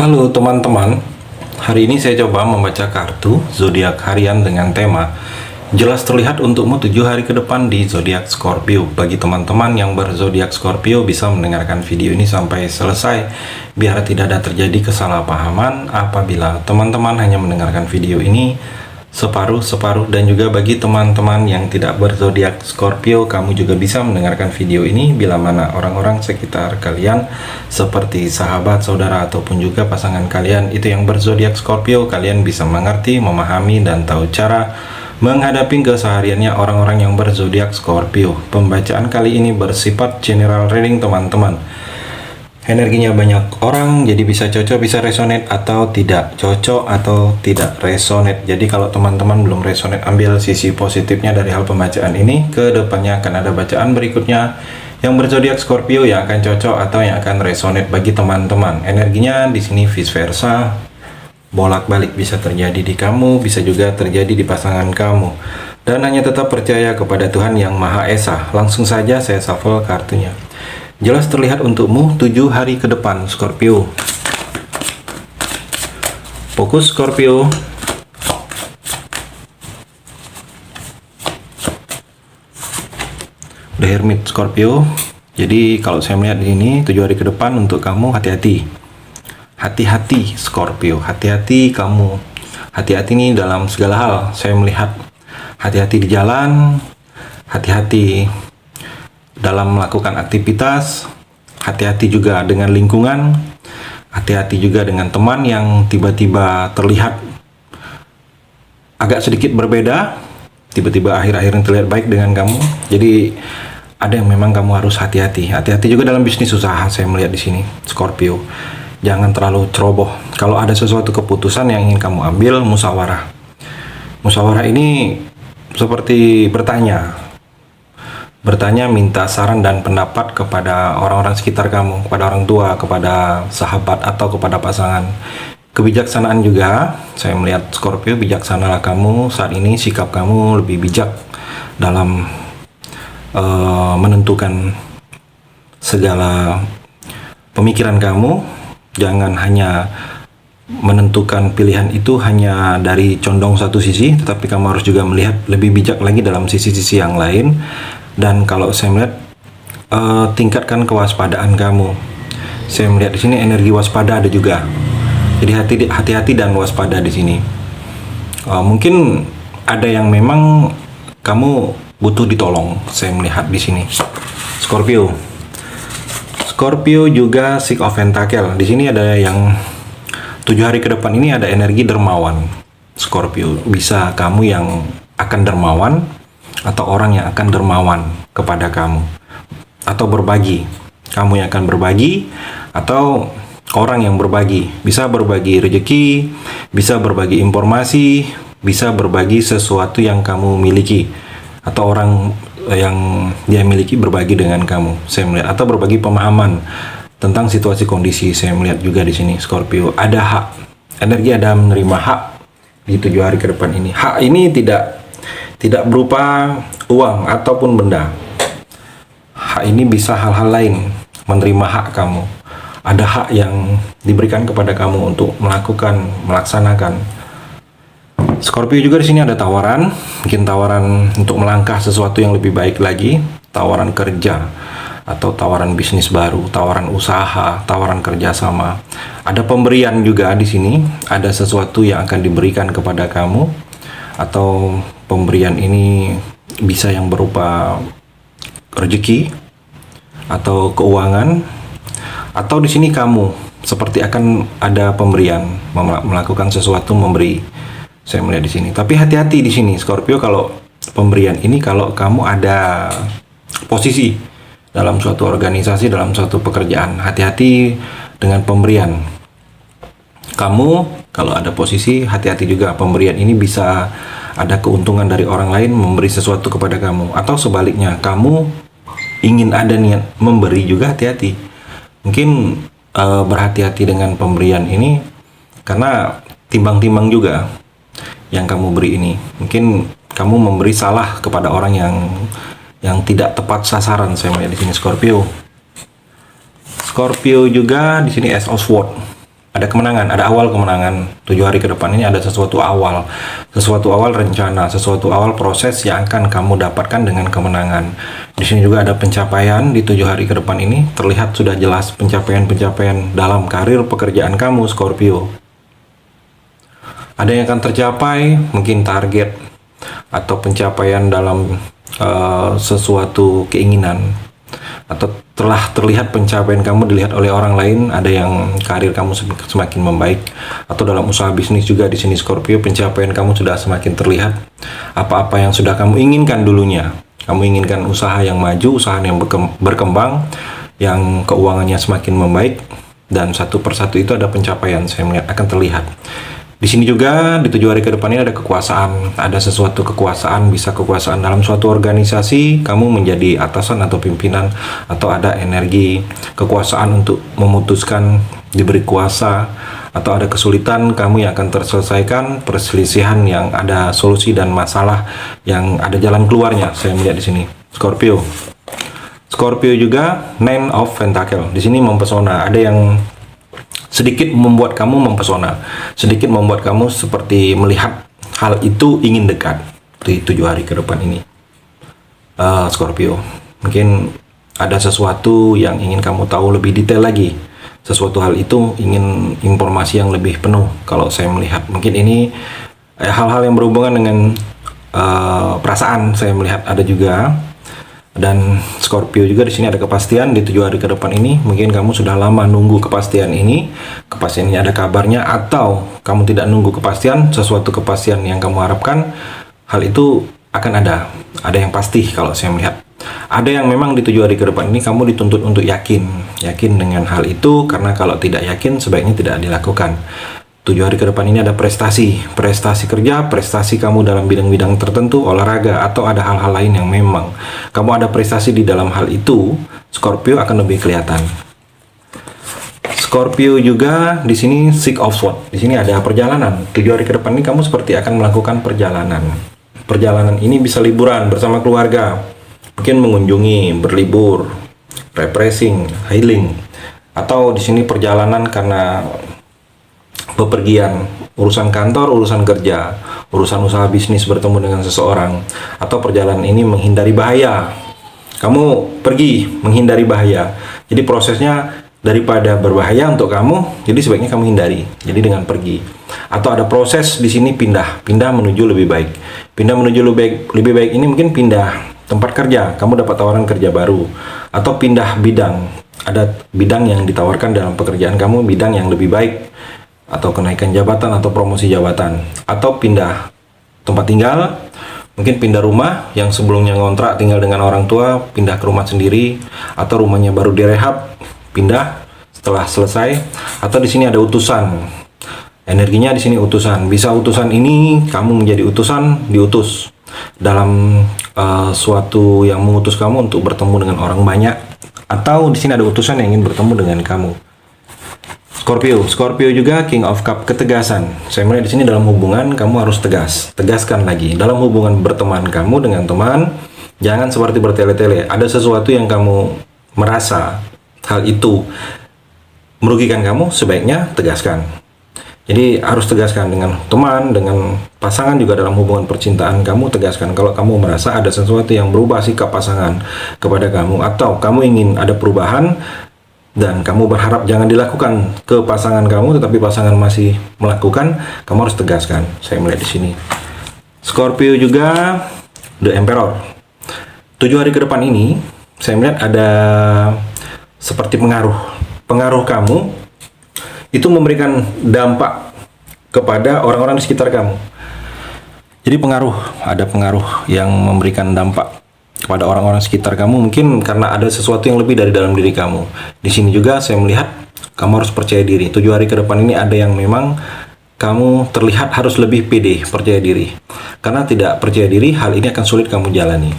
Halo teman-teman, hari ini saya coba membaca kartu zodiak harian dengan tema jelas terlihat untukmu 7 hari ke depan di zodiak Scorpio. Bagi teman-teman yang berzodiak Scorpio bisa mendengarkan video ini sampai selesai biar tidak ada terjadi kesalahpahaman apabila teman-teman hanya mendengarkan video ini separuh-separuh, dan juga bagi teman-teman yang tidak berzodiak Scorpio, kamu juga bisa mendengarkan video ini bila mana orang-orang sekitar kalian seperti sahabat, saudara, ataupun juga pasangan kalian itu yang berzodiak Scorpio, kalian bisa mengerti, memahami, dan tahu cara menghadapi kesehariannya orang-orang yang berzodiak Scorpio. Pembacaan kali ini bersifat general reading teman-teman. Energinya banyak orang, jadi bisa cocok, bisa resonate atau tidak cocok atau tidak resonate. Jadi kalau teman-teman belum resonate, ambil sisi positifnya dari hal pembacaan ini. Ke depannya akan ada bacaan berikutnya yang berzodiak Scorpio yang akan cocok atau yang akan resonate bagi teman-teman. Energinya di sini vice versa, bolak-balik bisa terjadi di kamu, bisa juga terjadi di pasangan kamu. Dan hanya tetap percaya kepada Tuhan Yang Maha Esa. Langsung saja saya shuffle kartunya. Jelas terlihat untukmu 7 hari ke depan, Scorpio. Fokus, Scorpio. The Hermit, Scorpio. Jadi kalau saya melihat di sini 7 hari ke depan untuk kamu, hati-hati. Hati-hati, Scorpio. Hati-hati kamu. Hati-hati nih dalam segala hal. Saya melihat hati-hati di jalan, hati-hati dalam melakukan aktivitas, hati-hati juga dengan lingkungan, hati-hati juga dengan teman yang tiba-tiba terlihat agak sedikit berbeda, tiba-tiba akhir-akhir yang terlihat baik dengan kamu. Jadi ada yang memang kamu harus hati-hati. Hati-hati juga dalam bisnis usaha, saya melihat di sini, Scorpio. Jangan terlalu ceroboh. Kalau ada sesuatu keputusan yang ingin kamu ambil, musyawarah. Musyawarah ini seperti bertanya, minta saran dan pendapat kepada orang-orang sekitar kamu, kepada orang tua, kepada sahabat, atau kepada pasangan. Kebijaksanaan juga, saya melihat Scorpio, bijaksanalah kamu saat ini, sikap kamu lebih bijak dalam menentukan segala pemikiran kamu. Jangan hanya menentukan pilihan itu hanya dari condong satu sisi, tetapi kamu harus juga melihat lebih bijak lagi dalam sisi-sisi yang lain. Dan kalau saya melihat tingkatkan kewaspadaan kamu. Saya melihat di sini energi waspada ada juga. Jadi hati-hati dan waspada di sini. Mungkin ada yang memang kamu butuh ditolong. Saya melihat di sini. Scorpio. Scorpio juga Six of Pentacle. Di sini ada yang 7 hari ke depan ini ada energi dermawan. Scorpio, bisa kamu yang akan dermawan, atau orang yang akan dermawan kepada kamu, atau berbagi. Kamu yang akan berbagi, atau orang yang berbagi. Bisa berbagi rezeki, bisa berbagi informasi, bisa berbagi sesuatu yang kamu miliki, atau orang yang dia miliki berbagi dengan kamu. Saya melihat, atau berbagi pemahaman tentang situasi kondisi. Saya melihat juga di sini, Scorpio, ada hak. Energi ada menerima hak di 7 hari ke depan ini. Hak ini tidak berupa uang ataupun benda. Hak ini bisa hal-hal lain. Menerima hak kamu. Ada hak yang diberikan kepada kamu untuk melaksanakan. Scorpio juga di sini ada tawaran, mungkin tawaran untuk melangkah sesuatu yang lebih baik lagi, tawaran kerja atau tawaran bisnis baru, tawaran usaha, tawaran kerjasama. Ada pemberian juga di sini, ada sesuatu yang akan diberikan kepada kamu, atau pemberian ini bisa yang berupa rezeki atau keuangan, atau di sini kamu seperti akan ada pemberian, melakukan sesuatu, memberi. Saya melihat di sini. Tapi hati-hati di sini, Scorpio, kalau pemberian ini, kalau kamu ada posisi dalam suatu organisasi, dalam suatu pekerjaan, hati-hati dengan pemberian. Kamu kalau ada posisi, hati-hati juga. Pemberian ini bisa ada keuntungan dari orang lain memberi sesuatu kepada kamu, atau sebaliknya, kamu ingin ada niat memberi juga, hati-hati. Mungkin berhati-hati dengan pemberian ini, karena timbang-timbang juga yang kamu beri ini. Mungkin kamu memberi salah kepada orang yang tidak tepat sasaran. Saya melihat di sini, Scorpio. Scorpio juga di sini Ace of Swords. ada kemenangan, ada awal kemenangan. 7 hari ke depan ini ada sesuatu awal rencana, sesuatu awal proses yang akan kamu dapatkan dengan kemenangan. Di sini juga ada pencapaian di 7 hari ke depan ini, terlihat sudah jelas pencapaian-pencapaian dalam karir pekerjaan kamu, Scorpio. Ada yang akan tercapai, mungkin target atau pencapaian dalam sesuatu keinginan, atau telah terlihat pencapaian kamu dilihat oleh orang lain. Ada yang karir kamu semakin membaik, atau dalam usaha bisnis juga di sini Scorpio, pencapaian kamu sudah semakin terlihat. Apa-apa yang sudah kamu inginkan dulunya, kamu inginkan usaha yang maju, usaha yang berkembang, yang keuangannya semakin membaik, dan satu persatu itu ada pencapaian saya melihat akan terlihat. Di sini juga di 7 hari ke depan ini ada kekuasaan, ada sesuatu kekuasaan, bisa kekuasaan dalam suatu organisasi, kamu menjadi atasan atau pimpinan, atau ada energi kekuasaan untuk memutuskan, diberi kuasa, atau ada kesulitan kamu yang akan terselesaikan, perselisihan yang ada solusi dan masalah yang ada jalan keluarnya. Saya melihat di sini Scorpio. Scorpio juga Nine of Pentacle. Di sini mempesona, ada yang sedikit membuat kamu mempesona, sedikit membuat kamu seperti melihat hal itu ingin dekat di 7 hari ke depan ini. Scorpio, mungkin ada sesuatu yang ingin kamu tahu lebih detail lagi, sesuatu hal itu ingin informasi yang lebih penuh. Kalau saya melihat mungkin ini hal-hal yang berhubungan dengan perasaan, saya melihat ada juga. Dan Scorpio juga di sini ada kepastian di 7 hari ke depan ini. Mungkin kamu sudah lama nunggu kepastian ini. Kepastian ini ada kabarnya, atau kamu tidak nunggu kepastian, sesuatu kepastian yang kamu harapkan, hal itu akan ada. Ada yang pasti kalau saya melihat. Ada yang memang di 7 hari ke depan ini kamu dituntut untuk yakin dengan hal itu, karena kalau tidak yakin sebaiknya tidak dilakukan. 7 hari ke depan ini ada prestasi kerja, prestasi kamu dalam bidang-bidang tertentu, olahraga, atau ada hal-hal lain yang memang kamu ada prestasi di dalam hal itu, Scorpio akan lebih kelihatan. Scorpio juga di sini Six of Swords. Di sini ada perjalanan. 7 hari ke depan ini kamu seperti akan melakukan perjalanan. Perjalanan ini bisa liburan bersama keluarga, mungkin mengunjungi, berlibur, refreshing, healing, atau di sini perjalanan karena bepergian, urusan kantor, urusan kerja, urusan usaha bisnis, bertemu dengan seseorang, atau perjalanan ini menghindari bahaya. Kamu pergi menghindari bahaya. Jadi prosesnya daripada berbahaya untuk kamu, jadi sebaiknya kamu hindari. Jadi dengan pergi. Atau ada proses di sini pindah menuju lebih baik. Pindah menuju lebih baik ini mungkin pindah tempat kerja, kamu dapat tawaran kerja baru, atau pindah bidang. Ada bidang yang ditawarkan dalam pekerjaan kamu, bidang yang lebih baik, atau kenaikan jabatan atau promosi jabatan, atau pindah tempat tinggal, mungkin pindah rumah yang sebelumnya ngontrak tinggal dengan orang tua, pindah ke rumah sendiri, atau rumahnya baru direhab, pindah setelah selesai. Atau di sini ada utusan, energinya di sini utusan, bisa utusan ini kamu menjadi utusan, diutus dalam suatu yang mengutus kamu untuk bertemu dengan orang banyak, atau di sini ada utusan yang ingin bertemu dengan kamu. Scorpio juga King of Cup, ketegasan. Saya melihat di sini dalam hubungan kamu harus tegaskan lagi. Dalam hubungan berteman kamu dengan teman, jangan seperti bertele-tele. Ada sesuatu yang kamu merasa hal itu merugikan kamu, sebaiknya tegaskan. Jadi harus tegaskan dengan teman, dengan pasangan, juga dalam hubungan percintaan kamu tegaskan. Kalau kamu merasa ada sesuatu yang berubah sikap pasangan kepada kamu, atau kamu ingin ada perubahan dan kamu berharap jangan dilakukan ke pasangan kamu, tetapi pasangan masih melakukan, kamu harus tegaskan. Saya melihat di sini. Scorpio juga The Emperor. 7 hari ke depan ini saya melihat ada seperti pengaruh kamu itu memberikan dampak kepada orang-orang di sekitar kamu. Jadi ada pengaruh yang memberikan dampak kepada orang-orang sekitar kamu, mungkin karena ada sesuatu yang lebih dari dalam diri kamu. Di sini juga saya melihat kamu harus percaya diri. 7 hari ke depan ini ada yang memang kamu terlihat harus lebih pede, percaya diri. Karena tidak percaya diri, hal ini akan sulit kamu jalani.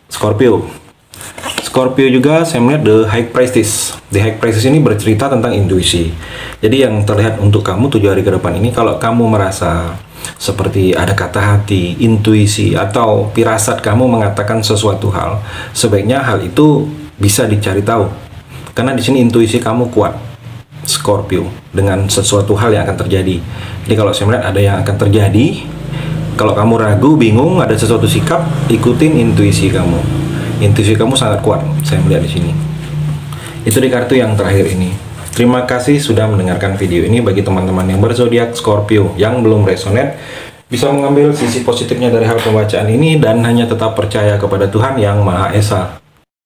Scorpio juga saya melihat The High Priestess. The High Priestess ini bercerita tentang intuisi. Jadi yang terlihat untuk kamu 7 hari ke depan ini, kalau kamu merasa seperti ada kata hati, intuisi, atau firasat kamu mengatakan sesuatu hal, sebaiknya hal itu bisa dicari tahu. Karena di sini intuisi kamu kuat. Scorpio dengan sesuatu hal yang akan terjadi. Jadi kalau saya melihat ada yang akan terjadi, kalau kamu ragu, bingung, ada sesuatu sikap, ikutin intuisi kamu. Intuisi kamu sangat kuat, saya melihat di sini. Itu di kartu yang terakhir ini. Terima kasih sudah mendengarkan video ini. Bagi teman-teman yang berzodiak Scorpio yang belum resonate, bisa mengambil sisi positifnya dari hal pembacaan ini dan hanya tetap percaya kepada Tuhan Yang Maha Esa.